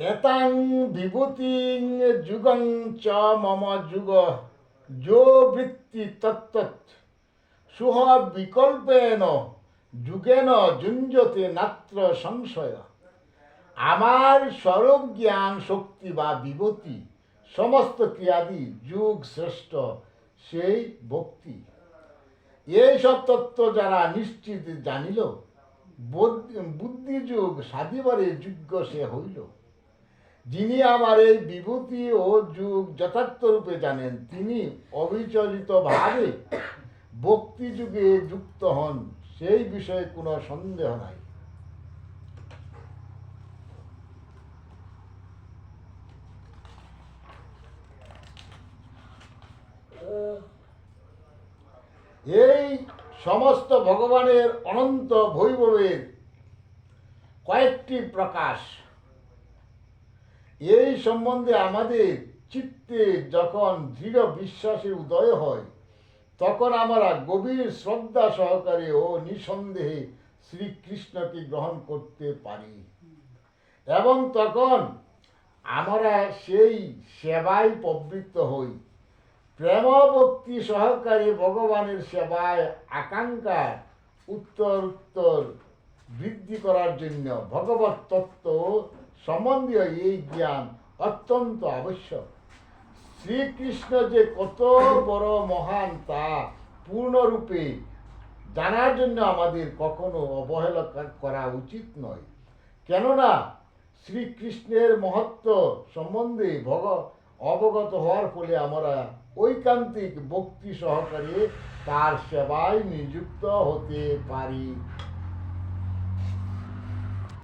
এতাং বিভূতিং যুগং চ মম যুগ যো বৃত্তি তত্তৎ সুহ বিকল্পেন যুগেন যুঞ্জতে নাত্র সংশয়। আমার স্বরূপ জ্ঞান শক্তি বা বিভূতি সমস্ত ক্রিয়াদি যুগ শ্রেষ্ঠ সেই ভক্তি। এই সব তত্ত্ব যারা নিশ্চিত জানিল, বুদ্ধিযুগ সাধিবারে যোগ্য সে হইল। যিনি আমার এই বিভূতি ও যুগ যথার্থ রূপে জানেন, তিনি অবিচলিতভাবে ভক্তি যুগে যুক্ত হন, সেই বিষয়ে কোনো সন্দেহ নাই। এই সমস্ত ভগবানের অনন্ত বৈভবের কয়েকটি প্রকাশ। এই সম্বন্ধে আমাদের চিত্তে যখন দৃঢ় বিশ্বাসের উদয় হয়, তখন আমরা গভীর শ্রদ্ধা সহকারে ও নিঃসন্দেহে শ্রীকৃষ্ণকে গ্রহণ করতে পারি, এবং তখন আমরা সেই সেবায় প্রবৃত্ত হই। প্রেম ভক্তি সহকারে ভগবানের সেবায় আকাঙ্ক্ষা উত্তর বৃদ্ধি করার জন্য ভগবত তত্ত্ব সম্বন্ধীয় এই জ্ঞান অত্যন্ত আবশ্যক। শ্রীকৃষ্ণ যে কত বড় মহান তা পূর্ণরূপে জানার জন্য আমাদের কখনো অবহেলা করা উচিত নয়। কেননা শ্রীকৃষ্ণের মহত্ব সম্বন্ধে অবগত হওয়ার ফলে আমরা ঐকান্তিক ভক্তি সহকারে তার সেবায় নিযুক্ত হতে পারি।